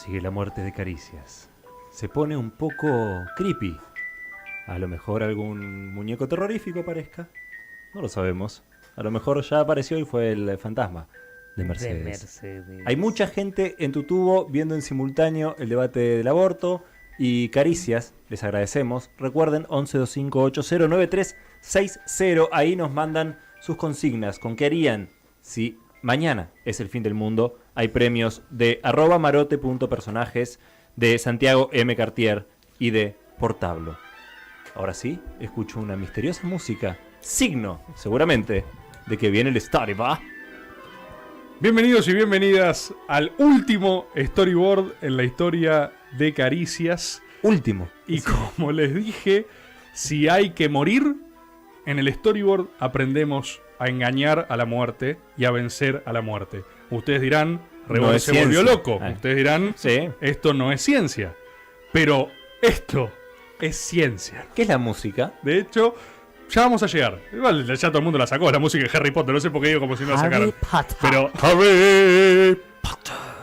Sigue la muerte de Caricias. Se pone un poco creepy. A lo mejor algún muñeco terrorífico aparezca. No lo sabemos. A lo mejor ya apareció y fue el fantasma de Mercedes. Hay mucha gente en tu tubo viendo en simultáneo el debate del aborto y Caricias. Les agradecemos. Recuerden 1125809360. Ahí nos mandan sus consignas. ¿Con qué harían si mañana es el fin del mundo? Hay premios de @marote.personajes, de Santiago M. Cartier y de Portablo. Ahora sí, escucho una misteriosa música. Signo, seguramente, de que viene el story, ¿va? Bienvenidos y bienvenidas al último storyboard en la historia de Caricias. Último. Y como les dije, si hay que morir, en el storyboard aprendemos a engañar a la muerte y a vencer a la muerte. Ustedes dirán, Rebord No se es volvió ciencia. loco. Ah. Ustedes dirán, Sí. esto no es ciencia. Pero esto es ciencia. ¿Qué es la música? De hecho, ya vamos a llegar. Igual ya todo el mundo la sacó, la música de Harry Potter. No sé por qué digo como si no la sacaron. Pero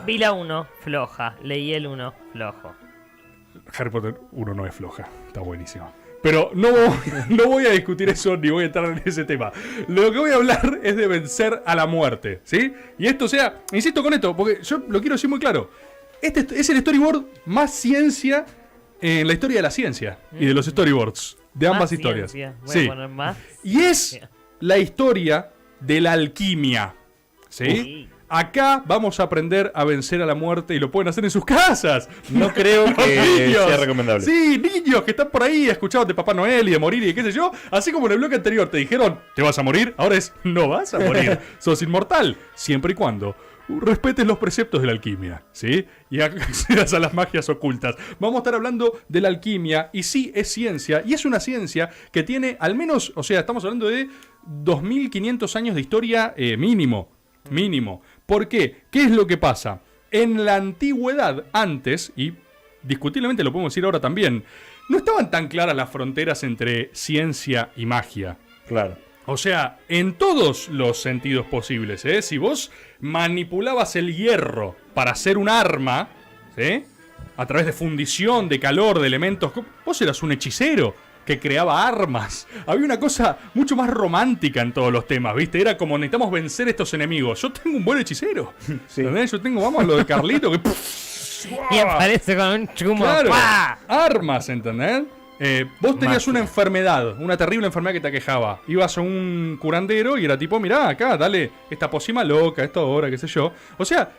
Vi la 1, floja. Leí el 1, flojo. Harry Potter 1 no es floja. Está buenísimo. Pero no voy a discutir eso ni voy a entrar en ese tema. Lo que voy a hablar es de vencer a la muerte, ¿sí? Y esto insisto con esto, porque yo lo quiero decir muy claro. Este es el storyboard más ciencia en la historia de la ciencia y de los storyboards de ambas Más historias. ciencia. Voy Sí. a poner más. Y es la historia de la alquimia, ¿sí? Sí. Acá vamos a aprender a vencer a la muerte y lo pueden hacer en sus casas. No creo que Niños. sea recomendable. Sí, niños que están por ahí escuchados de Papá Noel y de morir y de qué sé yo. Así como en el bloque anterior te dijeron, te vas a morir, ahora es, no vas a morir. Sos inmortal, siempre y cuando respetes los preceptos de la alquimia, ¿sí? Y accedas a las magias ocultas. Vamos a estar hablando de la alquimia y sí, es ciencia. Y es una ciencia que tiene al menos, o sea, estamos hablando de 2500 años de historia mínimo. Mínimo. ¿Por qué? ¿Qué es lo que pasa? En la antigüedad, antes, y discutiblemente lo podemos decir ahora también, no estaban tan claras las fronteras entre ciencia y magia. Claro. O sea, en todos los sentidos posibles, ¿eh? Si vos manipulabas el hierro para hacer un arma, ¿sí? A través de fundición, de calor, de elementos, vos eras un hechicero que creaba armas. Había una cosa mucho más romántica en todos los temas, ¿viste? Era como, necesitamos vencer a estos enemigos. Yo tengo un buen hechicero. Sí. ¿Entendés? Yo tengo, vamos a lo de Carlito, que... Y aparece con un chumo. Claro, ¡Pah! armas, ¿entendés? Vos tenías Magia. una enfermedad, una terrible enfermedad que te aquejaba. Ibas a un curandero y era tipo, mirá, acá, dale esta pócima loca, esto ahora, qué sé yo. O sea,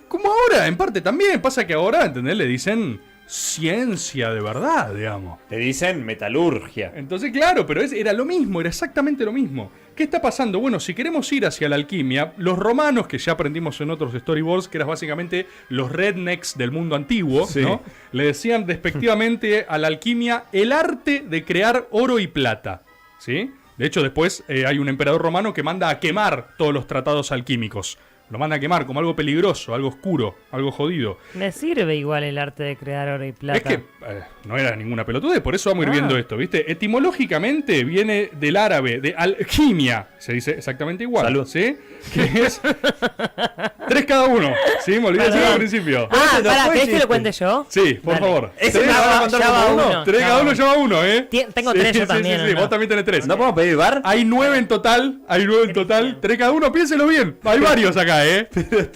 como ahora, en parte también. Pasa que ahora, ¿entendés? Le dicen ciencia de verdad, digamos. Te dicen metalurgia. Entonces, claro, pero era lo mismo, era exactamente lo mismo. ¿Qué está pasando? Bueno, si queremos ir hacia la alquimia, los romanos, que ya aprendimos en otros storyboards, que eran básicamente los rednecks del mundo antiguo, Sí. ¿no? Le decían despectivamente a la alquimia el arte de crear oro y plata, ¿sí? De hecho, después hay un emperador romano que manda a quemar todos los tratados alquímicos. Lo manda a quemar como algo peligroso, algo oscuro, algo jodido. Me sirve igual el arte de crear oro y plata. Es que no era ninguna pelotudez, por eso vamos a ir viendo esto, ¿viste? Etimológicamente viene del árabe, de alquimia, se dice exactamente igual. Salud. ¿Sí? Que es 3 cada uno. ¿Sí? Me olvidé de decirlo al principio. Ah, Ese no para, fue ¿querés que chiste. lo cuente yo? Sí, por Dale. favor. Ese Tres- me va a contar ya por va uno. uno. tres cada uno lleva uno, ¿eh? Tengo tres yo también, Sí, ¿o no? vos también tenés 3. ¿No podemos pedir bar? Hay 9 en total, Bien. 3 cada uno, piénselo bien. Hay varios acá, ¿eh?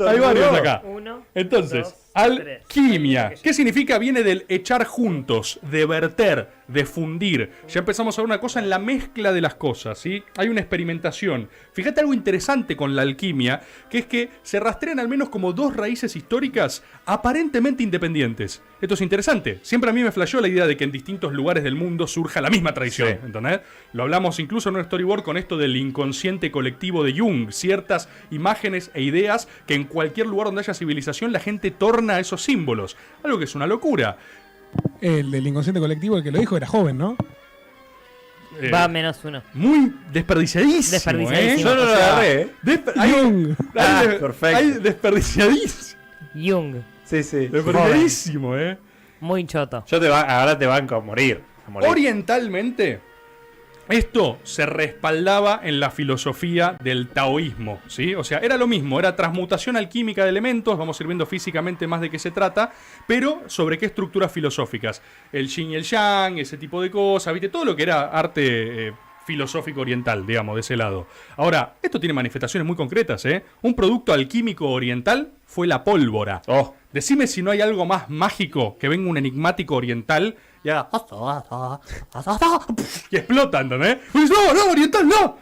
Hay varios acá. Uno, Entonces, dos, alquimia. tres. ¿Qué significa? Viene del echar juntos, de verter, de fundir. Ya empezamos a ver una cosa en la mezcla de las cosas, ¿sí? Hay una experimentación. Fíjate algo interesante con la alquimia, que es que se rastrean al menos como dos raíces históricas aparentemente independientes. Esto es interesante. Siempre a mí me flasheó la idea de que en distintos lugares del mundo surja la misma tradición, Sí. ¿entendés? Lo hablamos incluso en un storyboard con esto del inconsciente colectivo de Jung. Ciertas imágenes e ideas que en cualquier lugar donde haya civilización la gente torna a esos símbolos. Algo que es una locura. El del inconsciente colectivo, el que lo dijo, era joven, ¿no? va -1. Muy desperdiciadísimo. Desperdiciadísimo. Yo no lo agarré, ¿eh? Jung. Perfecto. Hay desperdiciadísimo. Jung. Sí, sí. Desperdiciadísimo, Muy choto. Ahora te banco a morir. Orientalmente, Esto se respaldaba en la filosofía del taoísmo, ¿sí? O sea, era lo mismo, era transmutación alquímica de elementos, vamos a ir viendo físicamente más de qué se trata, pero sobre qué estructuras filosóficas. El yin y el yang, ese tipo de cosas, ¿viste? Todo lo que era arte filosófico oriental, digamos, de ese lado. Ahora, esto tiene manifestaciones muy concretas, ¿eh? Un producto alquímico oriental fue la pólvora. Oh. Decime si no hay algo más mágico que venga un enigmático oriental y haga... y explota, ¿entendés? Pues no, oriental, no.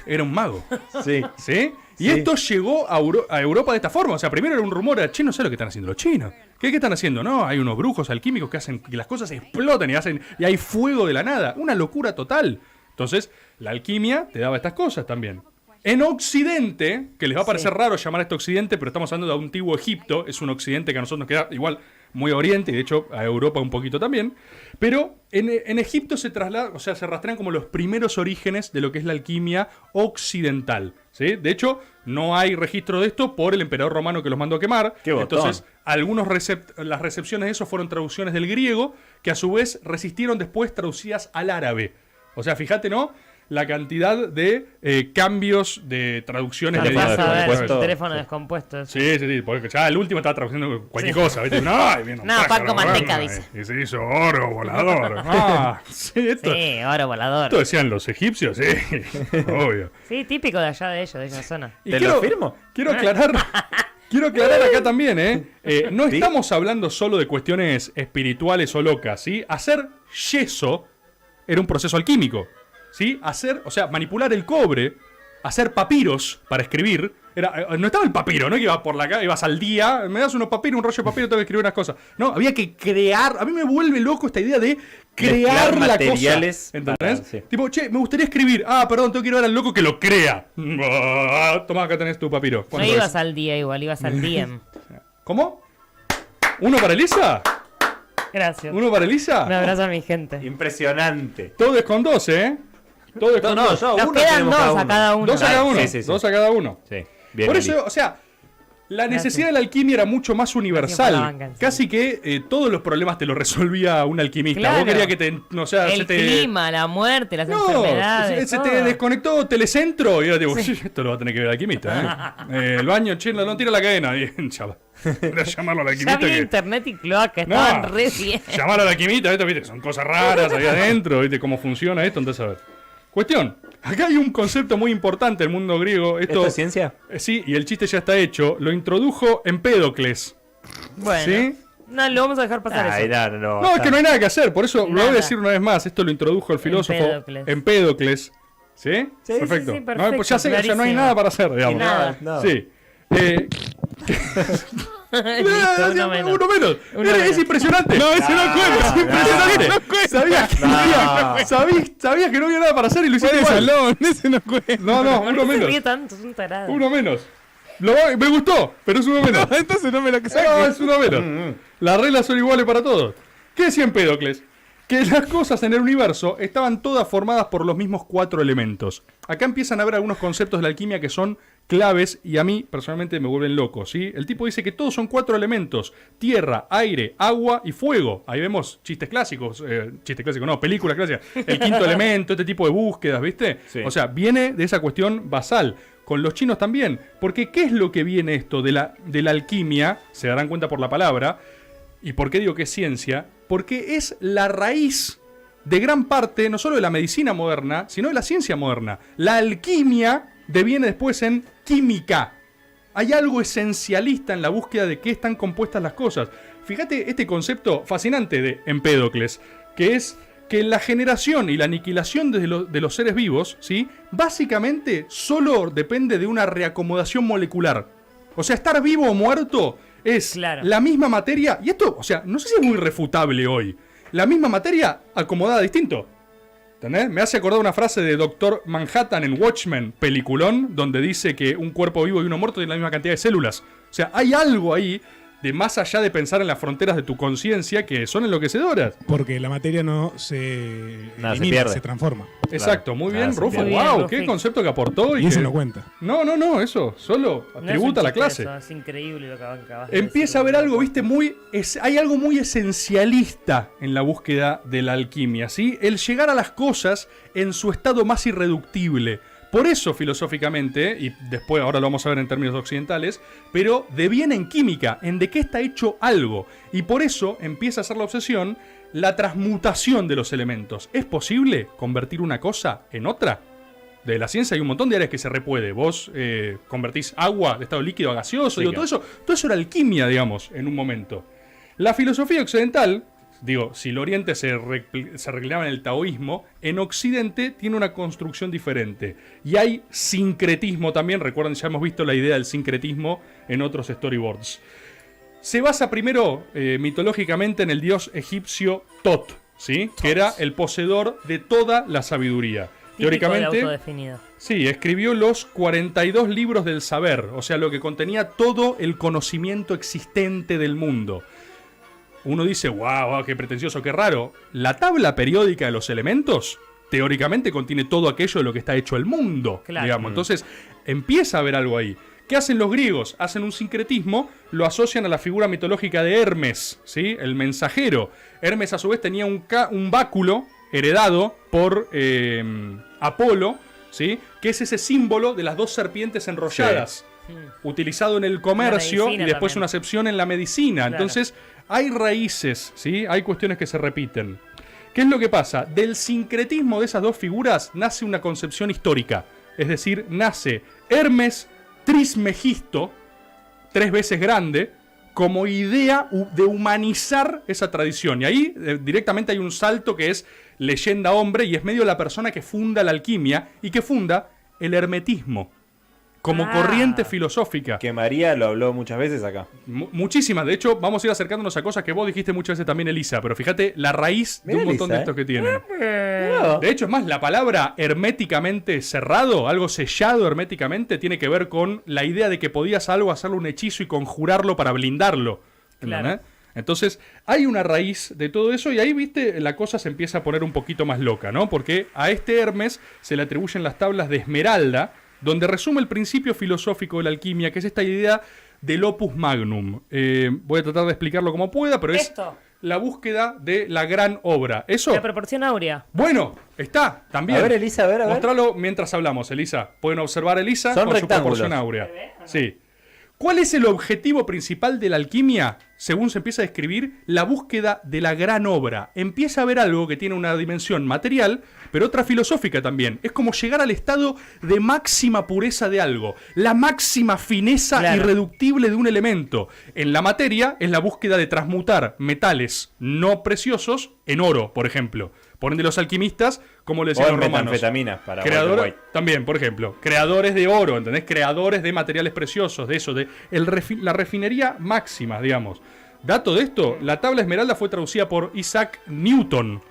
Era un mago. Sí. ¿Sí? Y Sí. esto llegó a Europa de esta forma. O sea, primero era un rumor, era chino, no sé lo que están haciendo los chinos. ¿Qué están haciendo? No, hay unos brujos alquímicos que hacen que las cosas exploten y hay fuego de la nada. Una locura total. Entonces, la alquimia te daba estas cosas también. En Occidente, que les va a parecer raro llamar esto Occidente, pero estamos hablando de antiguo Egipto, es un Occidente que a nosotros nos queda igual muy a Oriente, y de hecho a Europa un poquito también, pero en Egipto se traslada, o sea, se rastrean como los primeros orígenes de lo que es la alquimia occidental, ¿sí? De hecho, no hay registro de esto por el emperador romano que los mandó a quemar. ¡Qué botón! Entonces, las recepciones de eso fueron traducciones del griego, que a su vez resistieron después traducidas al árabe. O sea, fíjate, ¿no? La cantidad de cambios de traducciones. Te Teléfono vas a ver, descompuesto. un teléfono Sí. descompuesto. Sí, porque ya el último estaba traduciendo cualquier cosa, ¿viste? No, y viene un No, pájaro, pan con manteca, bueno, dice. Y se hizo oro volador. Sí, esto Oro volador. esto decían los egipcios, sí, obvio. Sí, típico de allá de ellos, de esa zona. Y ¿Te lo firmo? Quiero aclarar acá también, no ¿Sí? estamos hablando solo de cuestiones espirituales o locas, ¿sí? Hacer yeso era un proceso alquímico, ¿sí? O sea, manipular el cobre, hacer papiros para escribir. No estaba el papiro, no que ibas por la calle, ibas al día, me das unos papiros, un rollo de papiro, tengo que escribir unas cosas. No, había que crear. A mí me vuelve loco esta idea de crear Mezclar la materiales cosa. ¿Entendés? para- sí. Tipo, che, me gustaría escribir. Ah, perdón, tengo que ir a ver al loco que lo crea. Tomá, acá tenés tu papiro. No ¿Cuánto ibas es? al día igual, ibas al DM. ¿Cómo? ¿Uno para Elisa? Gracias. ¿Uno para Elisa? Un abrazo a mi gente. Impresionante. Todo es con dos, ¿eh? Todo es con No, dos. yo Nos uno quedan tenemos dos a cada uno. Dos a cada uno. Sí, sí, sí. Dos a cada uno. Sí. Bien, Por Eli. eso, o sea, la Gracias. necesidad de la alquimia era mucho más por la universal. banca, sí. Casi que todos los problemas te los resolvía un alquimista. Claro. Vos querías que te. O sea, El se te. clima, la muerte, las No, enfermedades. se todo. te desconectó Telecentro y ahora digo, esto lo va a tener que ver el alquimista. El baño, che, no tira la cadena. Y, chaval, era llamarlo al Ya alquimista. había que- internet y cloaca, No, estaban re bien. llamar a la alquimista, esto, viste, son cosas raras ahí adentro, viste cómo funciona esto, entonces a ver. Cuestión, acá hay un concepto muy importante del mundo griego. ¿Esto es ciencia? Sí, y el chiste ya está hecho. Lo introdujo Empédocles. Bueno, ¿Sí? no, lo vamos a dejar pasar Ay, eso. No, es que no hay nada que hacer, por eso lo voy a Nada. decir una vez más. Esto lo introdujo el filósofo Empédocles. Empédocles. ¿Sí? Sí, Perfecto. sí, No, perfecto, pues ya sé, ya no hay clarísimo. nada para hacer, digamos. Nada. No. Sí. Listo, uno menos. Uno menos. Uno Es menos. impresionante. No, ese no cuenta. Es impresionante. Sabías que no había nada para hacer y lo hiciste Fue de igual. salón, ese no cuenta. No, ¿Por uno qué se ríe menos. tanto? Es un tarado. Uno menos. Me gustó, pero es uno menos. No, entonces no me lo que No, saque. es uno menos. Las reglas son iguales para todos. ¿Qué decía Empédocles? Que las cosas en el universo estaban todas formadas por los mismos 4 elementos. Acá empiezan a haber algunos conceptos de la alquimia que son claves y a mí personalmente me vuelven loco, ¿sí? El tipo dice que todos son 4 elementos: tierra, aire, agua y fuego. Ahí vemos chistes clásicos, películas clásicas. El quinto elemento, este tipo de búsquedas, ¿viste? Sí. O sea, viene de esa cuestión basal. Con los chinos también. Porque ¿qué es lo que viene esto de la alquimia? Se darán cuenta por la palabra. ¿Y por qué digo que es ciencia? Porque es la raíz de gran parte, no solo de la medicina moderna, sino de la ciencia moderna. La alquimia deviene después en química. Hay algo esencialista en la búsqueda de qué están compuestas las cosas. Fíjate este concepto fascinante de Empédocles, que es que la generación y la aniquilación de los seres vivos, ¿sí? Básicamente solo depende de una reacomodación molecular. O sea, estar vivo o muerto es Claro. la misma materia. Y esto, o sea, no sé si es muy refutable hoy. La misma materia acomodada distinto. ¿Entendés? Me hace acordar una frase de Doctor Manhattan en Watchmen, peliculón, donde dice que un cuerpo vivo y uno muerto tienen la misma cantidad de células. O sea, hay algo ahí de más allá de pensar en las fronteras de tu conciencia, que son enloquecedoras. Porque la materia no se Nada, se elimina, pierde. se transforma. Exacto, muy bien, Ah, se Rufo. entiende. Muy bien, Wow, qué Rufi. concepto que aportó. Y eso que- no cuenta. No, eso solo No es un tributa a la chiste clase. eso, es increíble lo que acabas de Empieza a decir. haber algo, viste, hay algo muy esencialista en la búsqueda de la alquimia, ¿sí? El llegar a las cosas en su estado más irreductible. Por eso, filosóficamente, y después ahora lo vamos a ver en términos occidentales, pero deviene en química, en de qué está hecho algo. Y por eso empieza a ser la obsesión la transmutación de los elementos. ¿Es posible convertir una cosa en otra? De la ciencia hay un montón de áreas que se repuede. Vos convertís agua de estado líquido a gaseoso, Sí, digo, claro. todo eso era alquimia, digamos, en un momento. La filosofía occidental, digo, si el Oriente se reclinaba en el taoísmo, en Occidente tiene una construcción diferente. Y hay sincretismo también, recuerden, ya hemos visto la idea del sincretismo en otros storyboards. Se basa primero mitológicamente en el dios egipcio Tot, ¿sí? Que era el poseedor de toda la sabiduría. Típico de Teóricamente, autodefinido. sí, escribió los 42 libros del saber, o sea, lo que contenía todo el conocimiento existente del mundo. Uno dice, wow, qué pretencioso, qué raro. La tabla periódica de los elementos, teóricamente, contiene todo aquello de lo que está hecho el mundo, Claro. digamos. Entonces, empieza a haber algo ahí. ¿Qué hacen los griegos? Hacen un sincretismo, lo asocian a la figura mitológica de Hermes, ¿sí? El mensajero. Hermes, a su vez, tenía un báculo heredado por Apolo, ¿sí? Que es ese símbolo de las dos serpientes enrolladas, utilizado en el comercio y medicina después también. una acepción en la medicina. Claro. Entonces, hay raíces, ¿sí? Hay cuestiones que se repiten. ¿Qué es lo que pasa? Del sincretismo de esas dos figuras nace una concepción histórica. Es decir, nace Hermes Trismegisto, 3 veces grande, como idea de humanizar esa tradición. Y ahí directamente hay un salto que es leyenda hombre y es medio la persona que funda la alquimia y que funda el hermetismo como corriente filosófica. Que María lo habló muchas veces acá. Muchísimas. De hecho, vamos a ir acercándonos a cosas que vos dijiste muchas veces también, Elisa. Pero fíjate la raíz de Mirá, un montón Elisa, de estos que tienen. No. De hecho, es más, la palabra herméticamente cerrado, algo sellado herméticamente, tiene que ver con la idea de que podías algo hacerle un hechizo y conjurarlo para blindarlo. Claro. ¿Entendés? Entonces, hay una raíz de todo eso y ahí, viste, la cosa se empieza a poner un poquito más loca, ¿no? Porque a este Hermes se le atribuyen las tablas de Esmeralda, donde resume el principio filosófico de la alquimia, que es esta idea del opus magnum. Voy a tratar de explicarlo como pueda, pero es Esto. la búsqueda de la gran obra. Eso... La proporción áurea. Bueno, está, también. A ver, Elisa, a ver. Mostralo mientras hablamos, Elisa. Pueden observar, Elisa, Son con su rectángulos. proporción áurea. Sí. ¿Cuál es el objetivo principal de la alquimia? Según se empieza a describir, la búsqueda de la gran obra. Empieza a haber algo que tiene una dimensión material, pero otra filosófica también. Es como llegar al estado de máxima pureza de algo, la máxima fineza Claro. irreductible de un elemento. En la materia es la búsqueda de transmutar metales no preciosos en oro, por ejemplo. Por ende, los alquimistas, como le O decían en los romanos, metanfetaminas para Walter creadores, White. también, por ejemplo, creadores de oro, ¿entendés? Creadores de materiales preciosos, de eso, de la refinería máxima, digamos. Dato de esto, la tabla esmeralda fue traducida por Isaac Newton,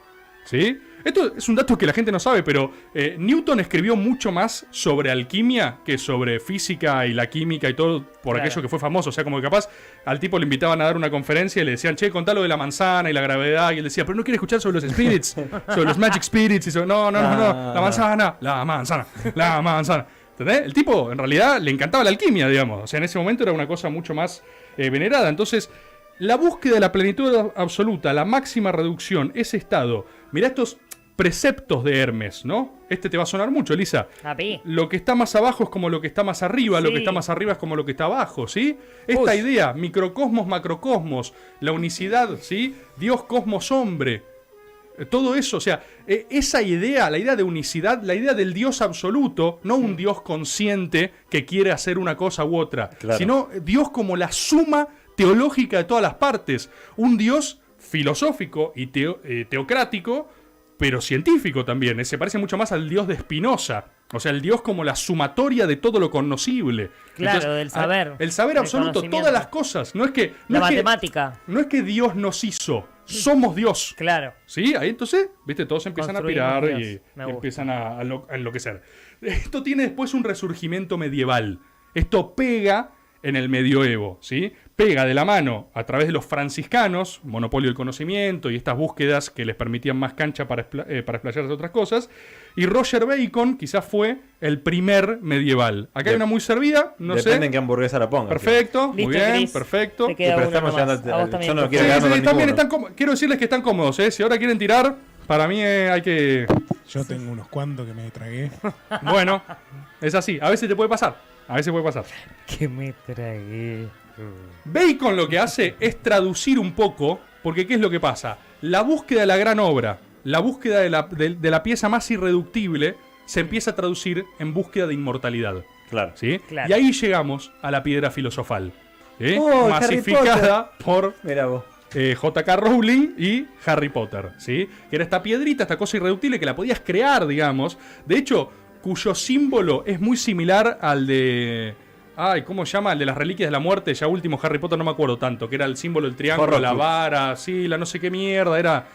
¿sí? Esto es un dato que la gente no sabe, pero Newton escribió mucho más sobre alquimia que sobre física y la química y todo por Claro. aquello que fue famoso. O sea, como que capaz al tipo le invitaban a dar una conferencia y le decían, che, contá lo de la manzana y la gravedad. Y él decía, pero no quiere escuchar sobre los spirits, sobre los magic spirits. Y sobre, no, la manzana, la manzana. ¿Entendés? El tipo, en realidad, le encantaba la alquimia, digamos. O sea, en ese momento era una cosa mucho más venerada. Entonces, la búsqueda de la plenitud absoluta, la máxima reducción, ese estado. Mirá estos preceptos de Hermes, ¿no? Este te va a sonar mucho, Elisa. Papi. Lo que está más abajo es como lo que está más arriba, lo Sí. que está más arriba es como lo que está abajo, ¿sí? Esta idea, microcosmos, macrocosmos, la unicidad, ¿sí? Dios, cosmos, hombre. Todo eso, o sea, esa idea, la idea de unicidad, la idea del Dios absoluto, no un Dios consciente que quiere hacer una cosa u otra, Claro. sino Dios como la suma teológica de todas las partes. Un Dios filosófico y teocrático, pero científico también. Se parece mucho más al Dios de Spinoza. O sea, el Dios como la sumatoria de todo lo conocible. Claro, del saber, El saber del absoluto, conocimiento. todas las cosas. No es que... La no es que- matemática. no es que Dios nos hizo, somos Dios. Claro. ¿Sí? Ahí entonces, viste, todos empiezan a Construimos pirar Dios. y Me gusta. empiezan a enloquecer. Esto tiene después un resurgimiento medieval. Esto pega en el medioevo, ¿sí? Pega de la mano a través de los franciscanos, monopolio del conocimiento y estas búsquedas que les permitían más cancha para explayarse de otras cosas. Y Roger Bacon quizás fue el primer medieval. Acá hay una muy servida, no sé. Depende en qué hamburguesa la ponga. Perfecto, muy Listo, bien, Chris. perfecto. Te queda pero uno estamos nomás. llegando A vos al- también yo no te quiero queda. Sí, ganarnos sí, están bien, ninguno. quiero decirles que están cómodos, ¿eh? Si ahora quieren tirar, para mí hay que... Yo tengo unos cuantos que me tragué. Bueno, es así. A veces te puede pasar. A veces puede pasar. Que me tragué. Bacon lo que hace es traducir un poco, porque ¿qué es lo que pasa? La búsqueda de la gran obra, la búsqueda de la pieza más irreductible, se empieza a traducir en búsqueda de inmortalidad. Claro. ¿Sí? Claro. Y ahí llegamos a la piedra filosofal. ¿Sí? Oh, Masificada por Mira vos. J.K. Rowling y Harry Potter, ¿sí? Que era esta piedrita, esta cosa irreductible que la podías crear, digamos. De hecho, cuyo símbolo es muy similar al de... Ay, ¿cómo se llama? El de las reliquias de la muerte. Ya último Harry Potter no me acuerdo tanto. Que era el símbolo del triángulo, Horrocrux. la vara, sí, la no sé qué mierda. Era...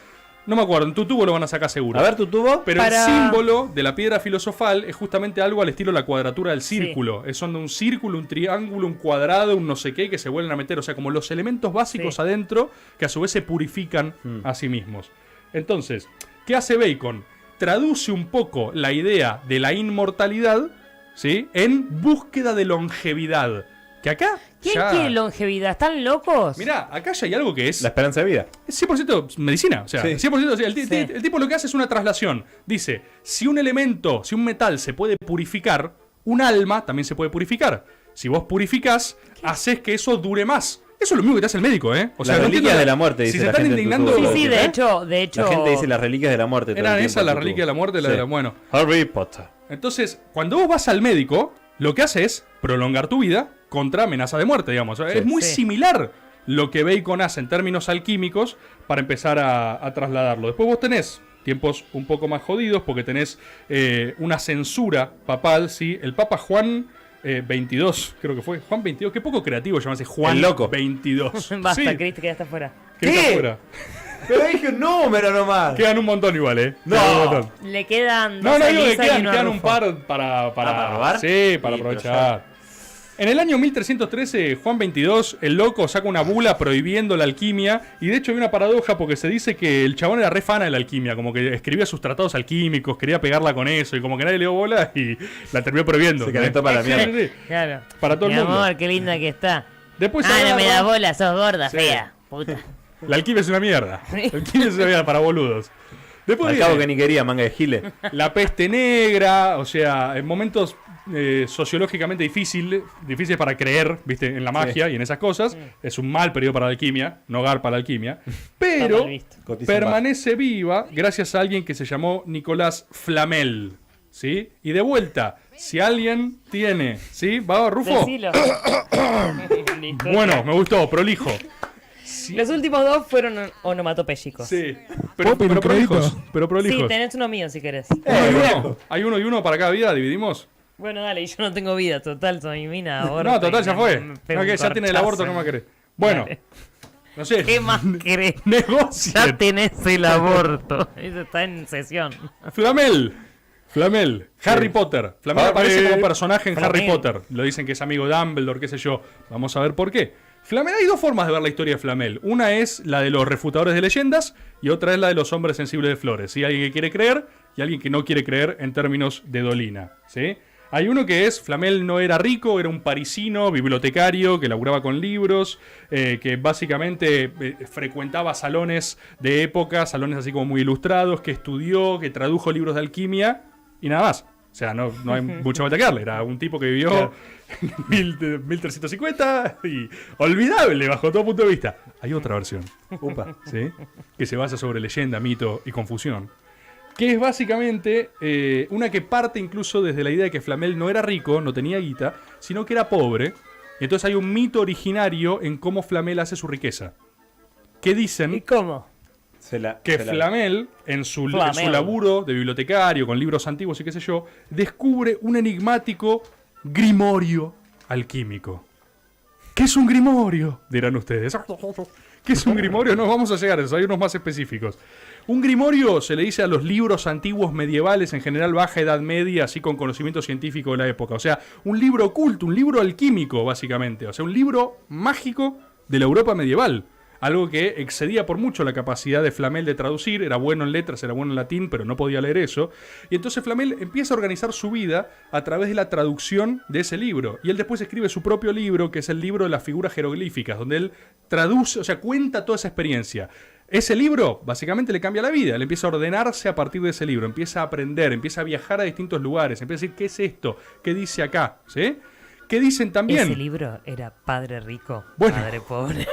No me acuerdo, en tu tubo lo van a sacar seguro. A ver, tu tubo. Pero Para- el símbolo de la piedra filosofal es justamente algo al estilo de la cuadratura del círculo. Son de un círculo, un triángulo, un cuadrado, un no sé qué que se vuelven a meter. O sea, como los elementos básicos Sí. adentro que a su vez se purifican a sí mismos. Entonces, ¿qué hace Bacon? Traduce un poco la idea de la inmortalidad, ¿sí? En búsqueda de longevidad. Que acá... ¿Quién ya... quiere longevidad? ¿Están locos? Mirá, acá ya hay algo que es... La esperanza de vida. Es 100% medicina, o sea, Sí. 100%, o sea, Sí. el tipo lo que hace es una traslación. Dice, si un elemento, si un metal se puede purificar, un alma también se puede purificar. Si vos purificás, haces que eso dure más. Eso es lo mismo que te hace el médico, ¿eh? O Las no reliquias entiendo de la muerte, Si dice se la están gente en tu indignando... tubo. Sí, sí, de ¿eh? hecho... La gente dice las reliquias de la muerte. todo el Eran tiempo esas en las tu reliquias tubo. de la muerte, la Sí. de la... Bueno, Harry Potter. entonces, cuando vos vas al médico, lo que hace es prolongar tu vida contra amenaza de muerte, digamos. Es muy Sí. similar lo que Bacon hace en términos alquímicos para empezar a trasladarlo. Después vos tenés tiempos un poco más jodidos porque tenés una censura papal, ¿sí? El Papa Juan 22, creo que fue. Juan 22, qué poco creativo llamarse Juan El loco. 22. Basta, Sí, Chris, te quedaste afuera. que está ¿Qué? afuera. Pero dije un número nomás. Quedan un montón igual, ¿eh? No. Quedan un montón. Le quedan No, dos no a digo que Elisa y uno a quedan un Rufo. par para ¿Para probar? Sí, para Sí, pero aprovechar. En el año 1313, Juan 22, el loco saca una bula prohibiendo la alquimia. Y de hecho hay una paradoja porque se dice que el chabón era re fana de la alquimia. Como que escribía sus tratados alquímicos, quería pegarla con eso. Y como que nadie le dio bola y la terminó prohibiendo. Se calentó para la Sí, mierda. sí, sí. Claro. Para todo el Mi mundo. amor, qué linda que está. Después No me agarra- da bola, sos gorda, Sí. fea. Puta. La alquimia es una mierda. La alquimia es una mierda para boludos. Después Al viene cabo que ni quería, manga de giles. la peste negra, o sea, en momentos sociológicamente difíciles para creer, viste, en la magia y en esas cosas. Es un mal periodo para la alquimia, no garpa la alquimia. Pero mal visto. Cotiza permanece viva gracias a alguien que se llamó Nicolás Flamel. ¿Sí? Y de vuelta, si alguien tiene, ¿sí? ¿Va, Rufo? Decilo. Listo. Bueno, me gustó, prolijo. Los últimos dos fueron onomatopéyicos. Sí, ¿Puedo pedir un prolijos. crédito? Pero prolijos. Sí, tenés uno mío si querés. Hay uno y uno para cada vida, dividimos. Bueno, dale, y yo no tengo vida, total, soy mina, aborto. No, total, y ya me- fue. me pego No, que un ya tiene el corchazo. aborto, no me querés. Bueno, Dale. no sé. ¿Qué más querés? Negocien. Ya tenés el aborto. Eso está en sesión. Flamel. Harry Potter. Flamel aparece como personaje en Harry Flamel. Potter. Lo dicen que es amigo de Dumbledore, qué sé yo. Vamos a ver por qué. Flamel, hay dos formas de ver la historia de Flamel. Una es la de los refutadores de leyendas y otra es la de los hombres sensibles de flores. ¿Sí? Alguien que quiere creer y alguien que no quiere creer en términos de Dolina. ¿Sí? Hay uno que es, Flamel no era rico, era un parisino, bibliotecario, que laburaba con libros, que básicamente frecuentaba salones de época, salones así como muy ilustrados, que estudió, que tradujo libros de alquimia y nada más. O sea, no hay mucho más que darle. Era un tipo que vivió en 1350 y olvidable bajo todo punto de vista. Hay otra versión, Upa. ¿sí? Que se basa sobre leyenda, mito y confusión. Que es básicamente una que parte incluso desde la idea de que Flamel no era rico, no tenía guita, sino que era pobre. Entonces hay un mito originario en cómo Flamel hace su riqueza. Que ¿Y dicen cómo? que Flamel, en su Flamel. laburo de bibliotecario, con libros antiguos y qué sé yo, descubre un enigmático grimorio alquímico. ¿Qué es un grimorio? Dirán ustedes. ¿Qué es un grimorio? No, vamos a llegar a eso, hay unos más específicos. Un grimorio se le dice a los libros antiguos medievales, en general baja edad media, así con conocimiento científico de la época. O sea, un libro oculto, un libro alquímico, básicamente. O sea, un libro mágico de la Europa medieval. Algo que excedía por mucho la capacidad de Flamel de traducir. Era bueno en letras, era bueno en latín, pero no podía leer eso. Y entonces Flamel empieza a organizar su vida a través de la traducción de ese libro. Y él después escribe su propio libro, que es el libro de las figuras jeroglíficas, donde él traduce, o sea, cuenta toda esa experiencia. Ese libro básicamente le cambia la vida, él empieza a ordenarse a partir de ese libro, empieza a aprender, empieza a viajar a distintos lugares, empieza a decir, ¿qué es esto? ¿Qué dice acá? ¿Sí? ¿Qué dicen también? Ese libro era Padre Rico, Bueno. Padre Pobre.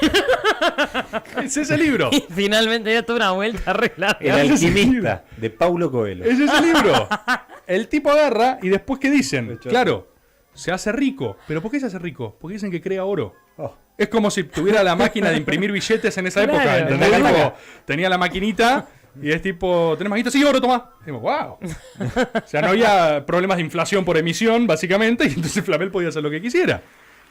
Es ese libro. Y finalmente dio toda una vuelta re larga. El alquimista, de Paulo Coelho. Es ese libro. El tipo agarra y después ¿qué dicen? Claro, se hace rico. ¿Pero por qué se hace rico? Porque dicen que crea oro. Oh. Es como si tuviera la máquina de imprimir billetes en esa época. Claro. ¿Entendés? Tipo, tenía la maquinita y es tipo, ¿tenés maquinita? Sí, oro, toma. Y digo, wow. O sea, no había problemas de inflación por emisión, básicamente, y entonces Flamel podía hacer lo que quisiera.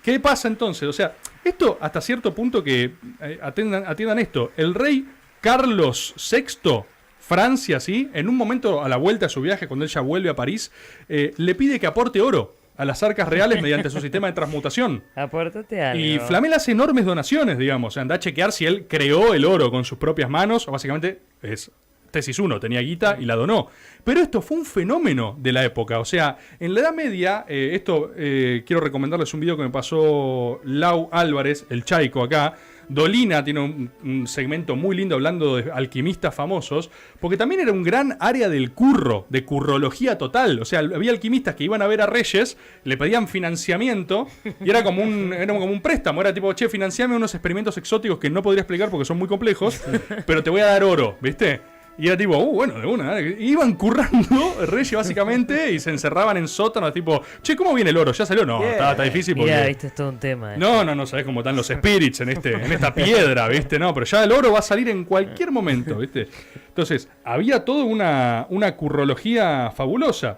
¿Qué pasa entonces? O sea, esto hasta cierto punto que atiendan esto. El rey Carlos VI, Francia, ¿sí? En un momento a la vuelta de su viaje, cuando él ya vuelve a París, le pide que aporte oro a las arcas reales mediante su sistema de transmutación. Apórtate algo. Y Flamel hace enormes donaciones, digamos. Anda a chequear si él creó el oro con sus propias manos. O básicamente es tesis 1, tenía guita y la donó. Pero esto fue un fenómeno de la época. O sea, en la Edad Media, quiero recomendarles un video que me pasó Lau Álvarez, el Chaico acá. Dolina tiene un segmento muy lindo hablando de alquimistas famosos, porque también era un gran área del curro, de currología total. O sea, había alquimistas que iban a ver a reyes, le pedían financiamiento, y era como un préstamo. Era tipo, che, financiame unos experimentos exóticos que no podría explicar porque son muy complejos, pero te voy a dar oro, ¿viste? Y era tipo, bueno, de una. Iban currando reyes básicamente y se encerraban en sótanos, tipo, che, ¿cómo viene el oro? ¿Ya salió? No, está difícil porque... Mirá, viste, es todo un tema. No, sabés cómo están los spirits en esta piedra, ¿viste? No, pero ya el oro va a salir en cualquier momento, ¿viste? Entonces, había toda una currología fabulosa.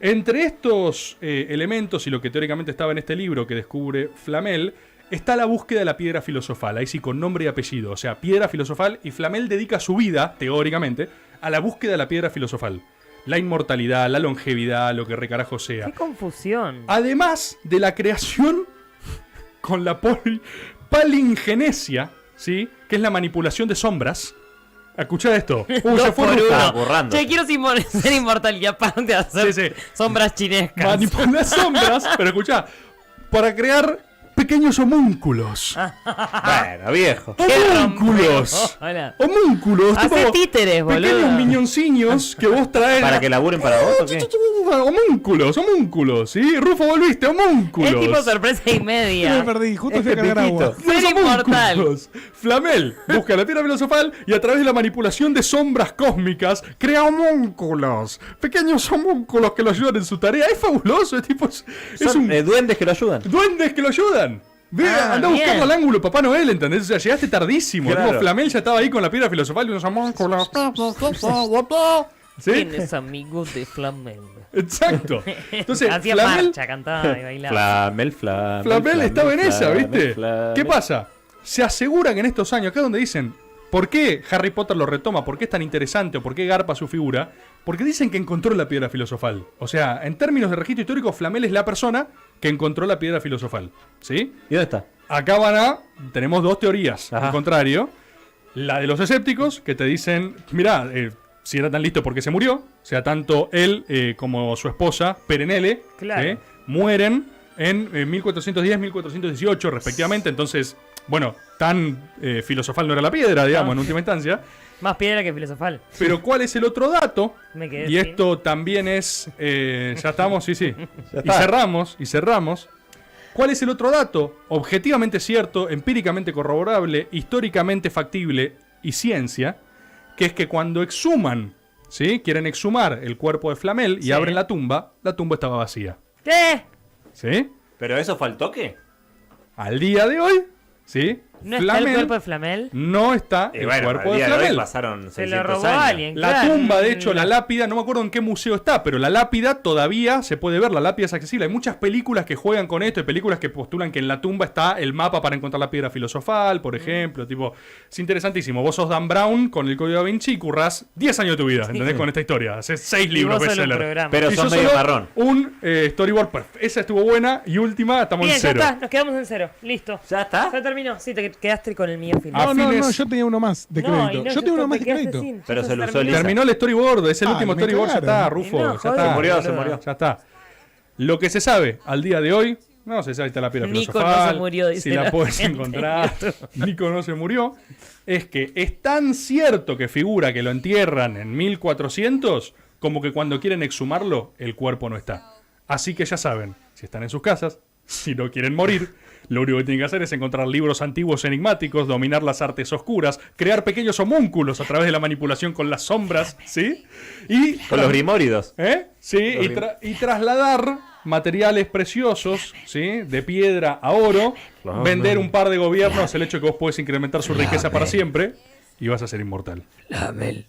Entre estos elementos y lo que teóricamente estaba en este libro que descubre Flamel, está la búsqueda de la piedra filosofal, ahí sí con nombre y apellido, o sea, piedra filosofal, y Flamel dedica su vida, teóricamente, a la búsqueda de la piedra filosofal. La inmortalidad, la longevidad, lo que recarajo sea. Qué confusión. Además de la creación con la palingenesia, ¿sí? Que es la manipulación de sombras. Escuchá esto. Se fue Dos por Rufo. Estaba uno. borrando. Che, quiero ser inmortal y aparte hacer Sí. sombras chinescas. Manipular sombras, pero escuchá, para crear pequeños homúnculos. Bueno, viejo. Homúnculos. Hola. Homúnculos. Hacé tipo títeres, boludo. pequeños miñonciños que vos traes. ¿Para que laburen para vos o qué? Homúnculos, ¿sí? Rufo, volviste, homúnculos. Es tipo sorpresa y Yo me media. perdí, justo Este fui a cargar agua. piquito. Ser inmortal. Homúnculos. Flamel busca la piedra filosofal y a través de la manipulación de sombras cósmicas crea homúnculos. Pequeños homúnculos que lo ayudan en su tarea. Es fabuloso, es tipo. Es Son un duendes que lo ayudan. duendes que lo ayudan. Ve, anda bien. buscando al ángulo Papá Noel, ¿entendés? O sea, llegaste tardísimo. Claro. Tipo, Flamel ya estaba ahí con la piedra filosofal y unos homúnculos. ¿Sí? Tienes amigos de Flamel. Exacto. Entonces, Hacía Flamel, marcha, cantaba y bailaba. Flamel estaba en esa, ¿viste? Flamel. ¿Qué pasa? Se asegura que en estos años, acá donde dicen, ¿por qué Harry Potter lo retoma? ¿Por qué es tan interesante? ¿O por qué garpa su figura? Porque dicen que encontró la piedra filosofal. O sea, en términos de registro histórico, Flamel es la persona que encontró la piedra filosofal. ¿Sí? ¿Y dónde está? Acá tenemos dos teorías. Ajá. Al contrario, la de los escépticos, que te dicen, mirá, si era tan listo porque se murió, o sea, tanto él como su esposa, Perenelle, Claro. mueren en 1410-1418 respectivamente. Entonces, bueno, tan filosofal no era la piedra, digamos, en última instancia. Más piedra que filosofal. Pero ¿cuál es el otro dato? Me quedé Y sin- esto también es... ya estamos, sí. Ya Y está. cerramos. ¿Cuál es el otro dato? Objetivamente cierto, empíricamente corroborable, históricamente factible y ciencia, que es que cuando exhuman, ¿sí? Quieren exhumar el cuerpo de Flamel y Sí. abren la tumba estaba vacía. ¿Qué? ¿Sí? ¿Pero eso fue al toque? Al día de hoy, ¿sí? ¿No está el cuerpo de Flamel? No está Y el bueno, cuerpo al de día de hoy Flamel. pasaron Se 600 lo robó años. alguien. La claro. tumba, de hecho, la lápida, no me acuerdo en qué museo está, pero la lápida todavía se puede ver, la lápida es accesible. Hay muchas películas que juegan con esto, hay películas que postulan que en la tumba está el mapa para encontrar la piedra filosofal, por ejemplo, tipo, es interesantísimo. Vos sos Dan Brown con el Código Da Vinci y currás 10 años de tu vida, ¿entendés? Con esta historia, haces 6 Y libros vos solo un bestseller. programa. Pero Y sos yo medio solo marrón. un storyboard perfecto. Esa estuvo buena y última, estamos Bien, en ya cero. está, nos quedamos en 0. Listo. ¿Ya está? Ya terminó. Sí, te quedaste con el mío final. Ah, No, no, fines- no, yo tenía uno más de No, crédito. y no, yo tenía uno te más de quedaste crédito. sin. Pero Ya se lo usó terminó. Lisa. Terminó el storyboard, es el Ah, último me storyboard, ya cagaron. está, Rufo, Y no, ya joder, está. Se murió, se boludo. murió. Ya está. Lo que se sabe al día de hoy, no se sabe, está la piedra Nico filosofal. no se murió, dice si la la puedes gente. encontrar. Nico no se murió. Es que es tan cierto que figura que lo entierran en 1400 como que cuando quieren exhumarlo, el cuerpo no está. Así que ya saben, si están en sus casas, si no quieren morir, lo único que tienen que hacer es encontrar libros antiguos enigmáticos, dominar las artes oscuras, crear pequeños homúnculos a través de la manipulación con las sombras, ¿sí? Y Con los grimóridos. ¿eh? Sí, y trasladar materiales preciosos, ¿sí? De piedra a oro, vender un par de gobiernos, el hecho de que vos podés incrementar su riqueza para siempre y vas a ser inmortal. Flamel.